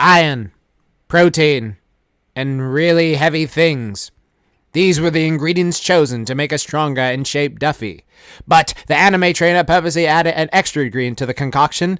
iron, protein, and really heavy things. These were the ingredients chosen to make a stronger and shaped Duffy. But the anime trainer purposely added an extra ingredient to the concoction,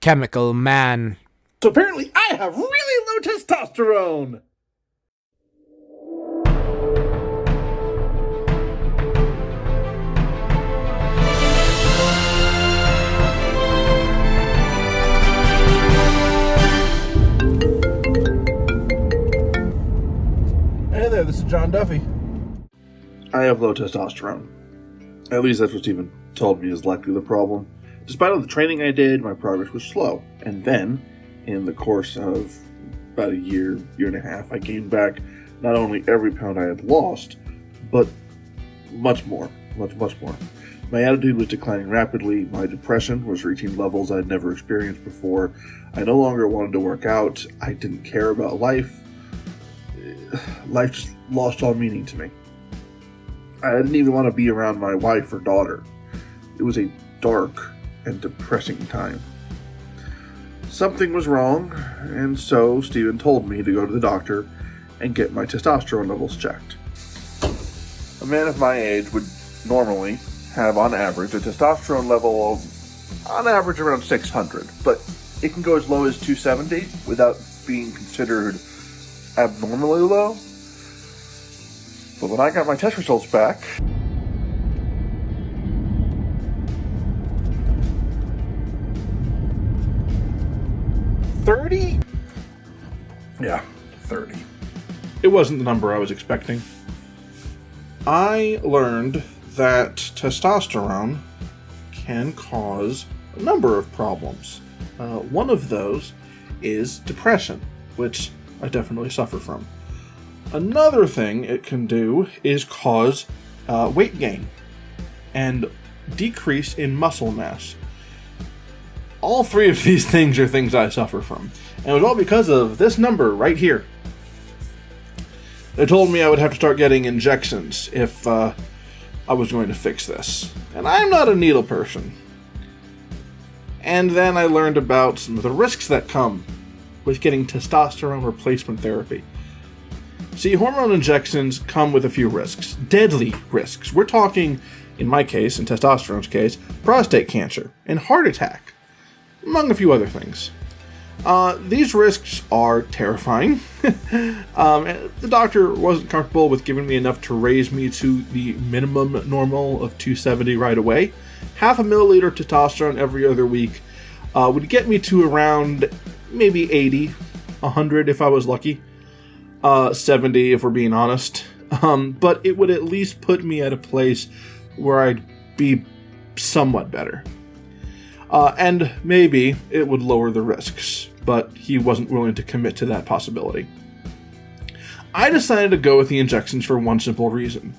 Chemical Man. So apparently I have really low testosterone! Hey there, this is John Duffy. I have low testosterone. At least that's what Steven told me is likely the problem. Despite all the training I did, my progress was slow. And then, in the course of about a year and a half, I gained back not only every pound I had lost, but much more. Much more. My attitude was declining rapidly, my depression was reaching levels I'd never experienced before, I no longer wanted to work out, I didn't care about life. Life just lost all meaning to me. I didn't even want to be around my wife or daughter. It was a dark and depressing time. Something was wrong, and so Steven told me to go to the doctor and get my testosterone levels checked. A man of my age would normally have, on average, a testosterone level of, on average, around 600, but it can go as low as 270 without being considered abnormally low. But when I got my test results back, $30? Yeah, 30. It wasn't the number I was expecting. I learned that testosterone can cause a number of problems. One of those is depression, which I definitely suffer from. Another thing it can do is cause weight gain and decrease in muscle mass. All three of these things are things I suffer from. And it was all because of this number right here. They told me I would have to start getting injections if I was going to fix this. And I'm not a needle person. And then I learned about some of the risks that come with getting testosterone replacement therapy. See, hormone injections come with a few risks. Deadly risks. We're talking, in my case, in testosterone's case, prostate cancer and heart attack, among a few other things. These risks are terrifying. The doctor wasn't comfortable with giving me enough to raise me to the minimum normal of 270 right away. Half a milliliter of testosterone every other week would get me to around maybe 80, 100 if I was lucky, 70 if we're being honest. But it would at least put me at a place where I'd be somewhat better. And maybe it would lower the risks, but he wasn't willing to commit to that possibility. I decided to go with the injections for one simple reason.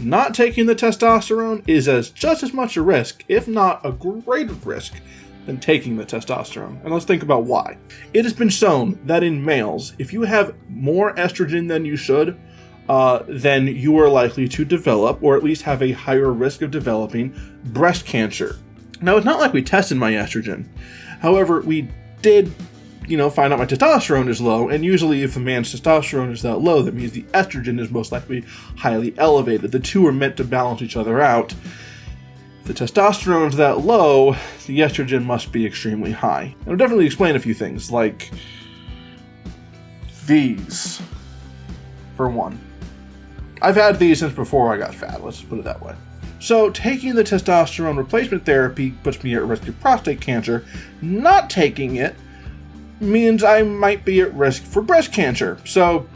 Not taking the testosterone is just as much a risk, if not a greater risk, than taking the testosterone. And let's think about why. It has been shown that in males, if you have more estrogen than you should, then you are likely to develop, or at least have a higher risk of developing, breast cancer. Now, it's not like we tested my estrogen. However, we did, find out my testosterone is low, and usually if a man's testosterone is that low, that means the estrogen is most likely highly elevated. The two are meant to balance each other out. If the testosterone is that low, the estrogen must be extremely high. And I'll definitely explain a few things, like these, for one. I've had these since before I got fat, let's just put it that way. So, taking the testosterone replacement therapy puts me at risk of prostate cancer. Not taking it means I might be at risk for breast cancer. So,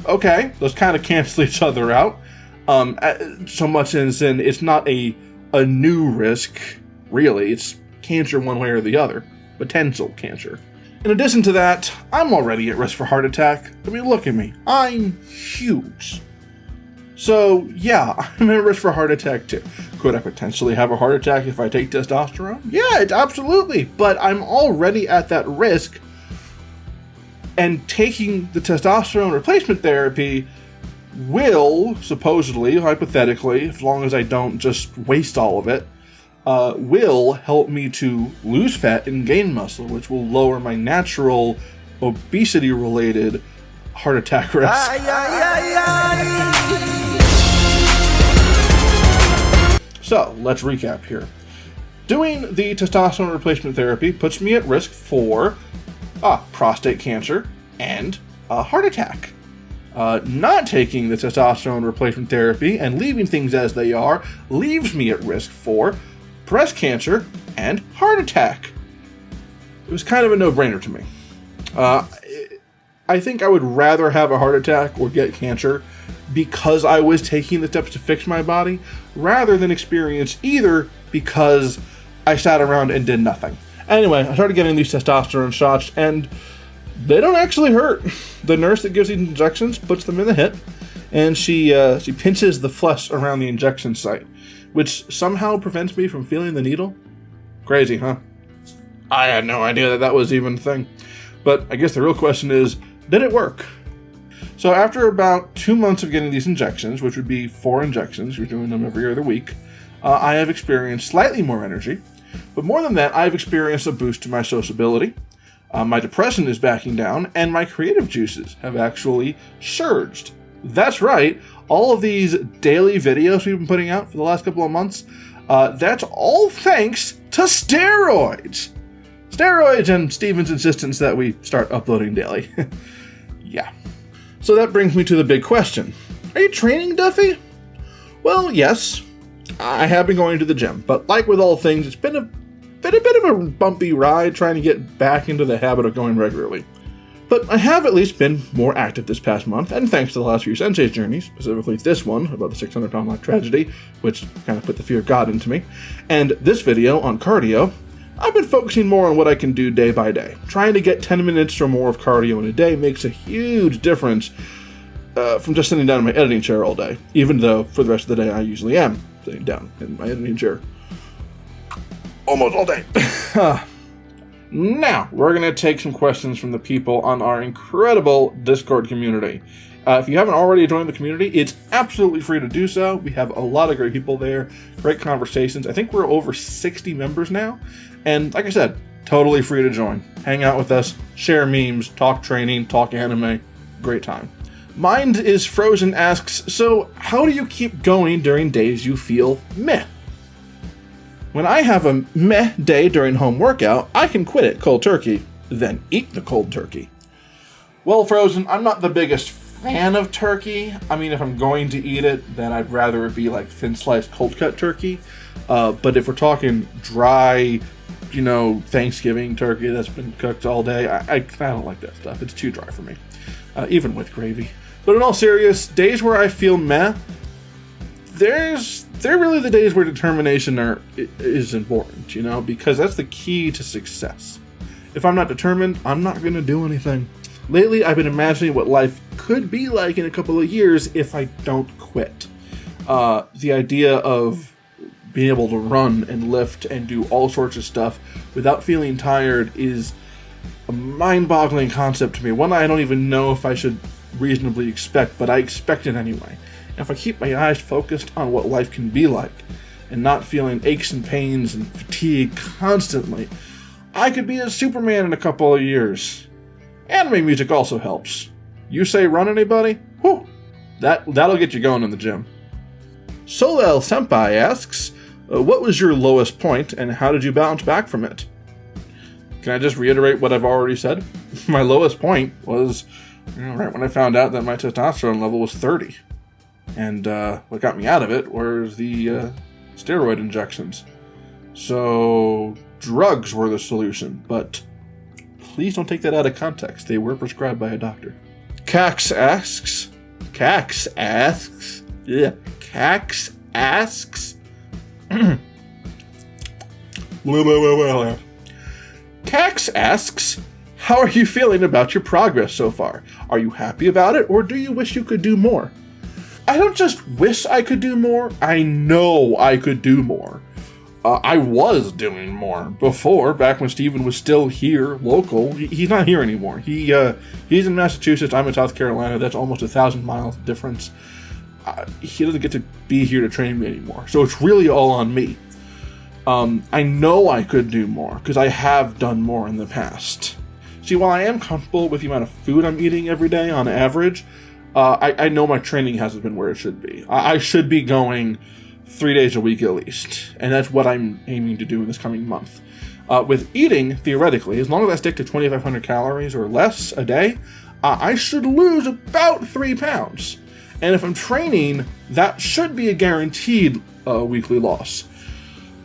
okay, those kind of cancel each other out. So much as in it's not a new risk, really. It's cancer one way or the other. Potential cancer. In addition to that, I'm already at risk for heart attack. I mean, look at me. I'm huge. So, yeah, I'm at risk for heart attack too. Could I potentially have a heart attack if I take testosterone? Yeah, absolutely. But I'm already at that risk. And taking the testosterone replacement therapy will, supposedly, hypothetically, as long as I don't just waste all of it, will help me to lose fat and gain muscle, which will lower my natural obesity-related heart attack risk. So, let's recap here. Doing the testosterone replacement therapy puts me at risk for prostate cancer and a heart attack. Not taking the testosterone replacement therapy and leaving things as they are leaves me at risk for breast cancer and heart attack. It was kind of a no-brainer to me. I think I would rather have a heart attack or get cancer because I was taking the steps to fix my body, rather than experience either because I sat around and did nothing. Anyway, I started getting these testosterone shots, and they don't actually hurt. The nurse that gives these injections puts them in the hip, and she pinches the flesh around the injection site, which somehow prevents me from feeling the needle. Crazy, huh? I had no idea that was even a thing. But I guess the real question is, did it work? So after about 2 months of getting these injections, which would be 4 injections, you're doing them every other week, I have experienced slightly more energy. But more than that, I've experienced a boost to my sociability. My depression is backing down, and my creative juices have actually surged. That's right, all of these daily videos we've been putting out for the last couple of months, that's all thanks to steroids. Steroids and Steven's insistence that we start uploading daily. Yeah. So that brings me to the big question. Are you training, Duffy? Well, yes. I have been going to the gym, but like with all things, it's been a bit of a bumpy ride trying to get back into the habit of going regularly. But I have at least been more active this past month, and thanks to the last few Sensei's journeys, specifically this one about the 600-pound life tragedy, which kind of put the fear of God into me, and this video on cardio, I've been focusing more on what I can do day by day. Trying to get 10 minutes or more of cardio in a day makes a huge difference from just sitting down in my editing chair all day, even though for the rest of the day I usually am sitting down in my editing chair almost all day. Now, we're going to take some questions from the people on our incredible Discord community. If you haven't already joined the community, it's absolutely free to do so. We have a lot of great people there, great conversations. I think we're over 60 members now. And like I said, totally free to join. Hang out with us, share memes, talk training, talk anime. Great time. Mind is Frozen asks, so how do you keep going during days you feel meh? When I have a meh day during home workout, I can quit it cold turkey, then eat the cold turkey. Well, Frozen, I'm not the biggest fan of turkey. I mean, if I'm going to eat it, then I'd rather it be like thin sliced cold cut turkey. But if we're talking dry, Thanksgiving turkey that's been cooked all day, I don't like that stuff. It's too dry for me, even with gravy. But in all seriousness, days where I feel meh, they're really the days where determination is important, because that's the key to success. If I'm not determined, I'm not going to do anything. Lately, I've been imagining what life could be like in a couple of years if I don't quit. The idea of being able to run and lift and do all sorts of stuff without feeling tired is a mind-boggling concept to me. One I don't even know if I should reasonably expect, but I expect it anyway. And if I keep my eyes focused on what life can be like and not feeling aches and pains and fatigue constantly, I could be a Superman in a couple of years. Anime music also helps. You say run, anybody? Whew, that'll get you going in the gym. Solel Senpai asks, what was your lowest point and how did you bounce back from it? Can I just reiterate what I've already said? My lowest point was right when I found out that my testosterone level was 30. And what got me out of it was the steroid injections. So drugs were the solution, but please don't take that out of context. They were prescribed by a doctor. Cax asks. Cax asks, how are you feeling about your progress so far? Are you happy about it, or do you wish you could do more? I don't just wish I could do more, I know I could do more. I was doing more before, back when Steven was still here, local. He's not here anymore. He's in Massachusetts, I'm in South Carolina. That's almost 1,000 miles difference. He doesn't get to be here to train me anymore, so it's really all on me. I know I could do more because I have done more in the past. See, while I am comfortable with the amount of food I'm eating every day on average, I know my training hasn't been where it should be. I should be going 3 days a week at least, and that's what I'm aiming to do in this coming month. With eating, theoretically, as long as I stick to 2,500 calories or less a day, I should lose about 3 pounds. And if I'm training, that should be a guaranteed weekly loss.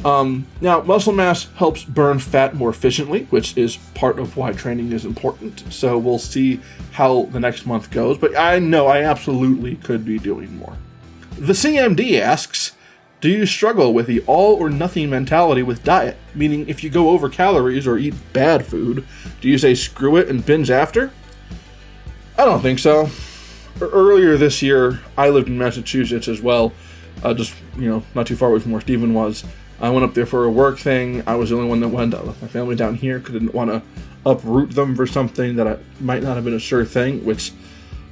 Now, muscle mass helps burn fat more efficiently, which is part of why training is important. So we'll see how the next month goes, but I know I absolutely could be doing more. The CMD asks, do you struggle with the all or nothing mentality with diet? Meaning, if you go over calories or eat bad food, do you say screw it and binge after? I don't think so. Earlier this year, I lived in Massachusetts as well, just, not too far away from where Steven was. I went up there for a work thing. I was the only one that went. I left my family down here because I didn't want to uproot them for something that might not have been a sure thing, which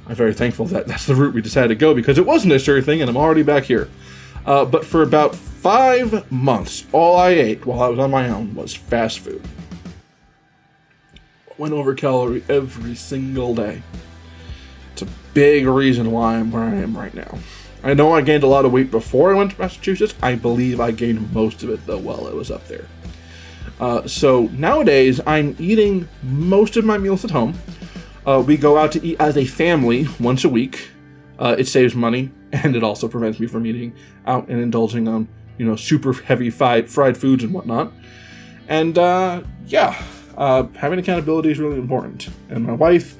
I'm very thankful that that's the route we decided to go because it wasn't a sure thing and I'm already back here. But for about 5 months, all I ate while I was on my own was fast food. Went over calorie every single day. It's a big reason why I'm where I am right now. I know I gained a lot of weight before I went to Massachusetts. I believe I gained most of it, though, while I was up there. So nowadays, I'm eating most of my meals at home. We go out to eat as a family once a week. It saves money, and it also prevents me from eating out and indulging on, super heavy fried foods and whatnot. And, having accountability is really important. And my wife,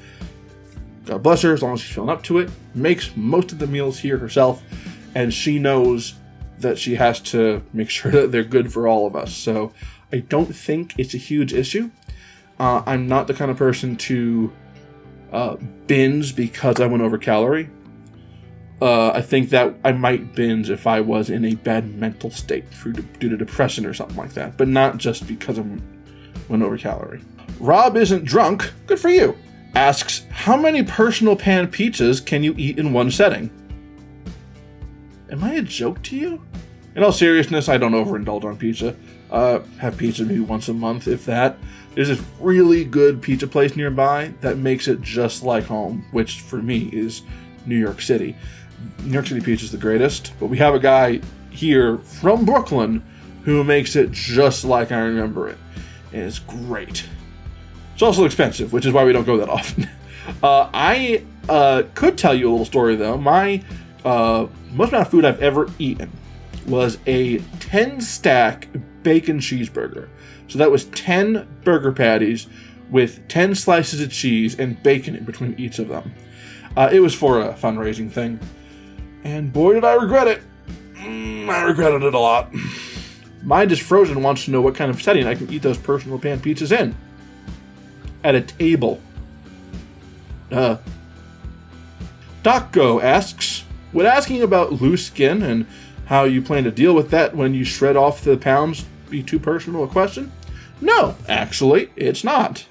God bless her, as long as she's feeling up to it, makes most of the meals here herself, and she knows that she has to make sure that they're good for all of us. So I don't think it's a huge issue. I'm not the kind of person to binge because I went over calorie. I think that I might binge if I was in a bad mental state due to depression or something like that, but not just because I went over calorie. Rob isn't drunk. Good for you. Asks, how many personal pan pizzas can you eat in one setting? Am I a joke to you? In all seriousness, I don't overindulge on pizza. Have pizza maybe once a month, if that. There's this really good pizza place nearby that makes it just like home, which for me is New York City. New York City pizza is the greatest, but we have a guy here from Brooklyn who makes it just like I remember it. And it's great. It's also expensive, which is why we don't go that often. I could tell you a little story, though. My most amount of food I've ever eaten was a 10-stack bacon cheeseburger. So that was 10 burger patties with 10 slices of cheese and bacon in between each of them. It was for a fundraising thing. And boy, did I regret it. I regretted it a lot. Mine is Frozen wants to know what kind of setting I can eat those personal pan pizzas in. At a table. Docgo asks, would asking about loose skin and how you plan to deal with that when you shred off the pounds be too personal a question? No, actually, it's not.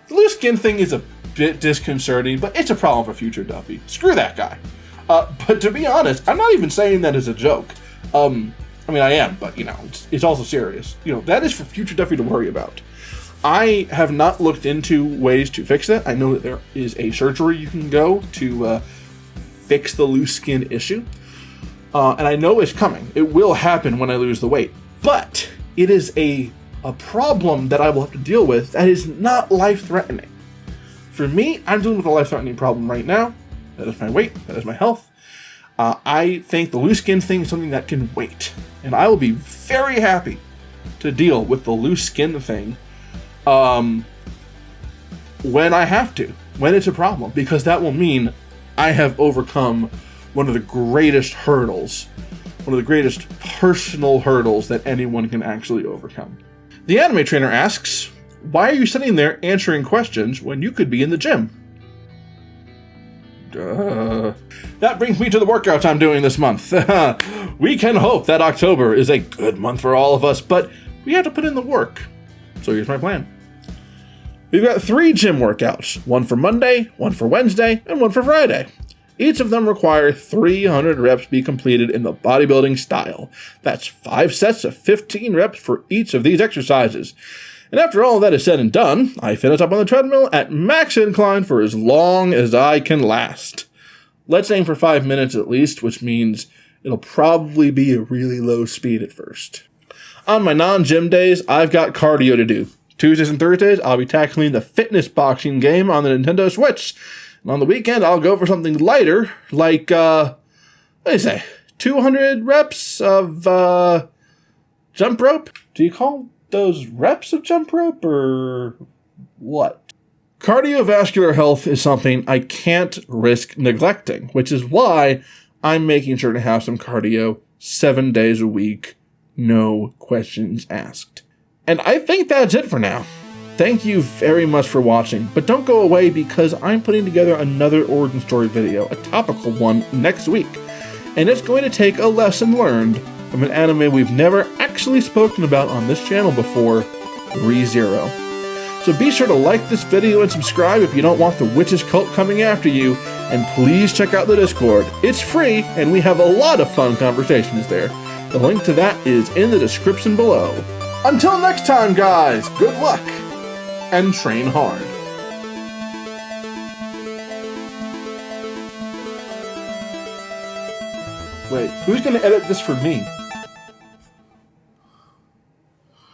The loose skin thing is a bit disconcerting, but it's a problem for future Duffy. Screw that guy. But to be honest, I'm not even saying that as a joke. I am, but, it's also serious. That is for future Duffy to worry about. I have not looked into ways to fix that. I know that there is a surgery you can go to fix the loose skin issue. And I know it's coming. It will happen when I lose the weight. But it is a problem that I will have to deal with that is not life-threatening. For me, I'm dealing with a life-threatening problem right now. That is my weight. That is my health. I think the loose skin thing is something that can wait. And I will be very happy to deal with the loose skin thing when I have to, when it's a problem, because that will mean I have overcome one of the greatest hurdles, one of the greatest personal hurdles that anyone can actually overcome. The anime trainer asks, why are you sitting there answering questions when you could be in the gym? That brings me to the workouts I'm doing this month. We can hope that October is a good month for all of us, but we have to put in the work. So here's my plan. We've got 3 gym workouts, one for Monday, one for Wednesday, and one for Friday. Each of them require 300 reps to be completed in the bodybuilding style. That's 5 sets of 15 reps for each of these exercises. And after all that is said and done, I finish up on the treadmill at max incline for as long as I can last. Let's aim for 5 minutes at least, which means it'll probably be a really low speed at first. On my non-gym days, I've got cardio to do. Tuesdays and Thursdays, I'll be tackling the fitness boxing game on the Nintendo Switch. And on the weekend, I'll go for something lighter, like, 200 reps of, jump rope? Do you call those reps of jump rope, or what? Cardiovascular health is something I can't risk neglecting, which is why I'm making sure to have some cardio 7 days a week, no questions asked. And I think that's it for now. Thank you very much for watching, but don't go away because I'm putting together another origin story video, a topical one, next week. And it's going to take a lesson learned from an anime we've never actually spoken about on this channel before, ReZero. So be sure to like this video and subscribe if you don't want the witches cult coming after you, and please check out the Discord. It's free, and we have a lot of fun conversations there. The link to that is in the description below. Until next time, guys, good luck! And train hard. Wait, who's gonna edit this for me?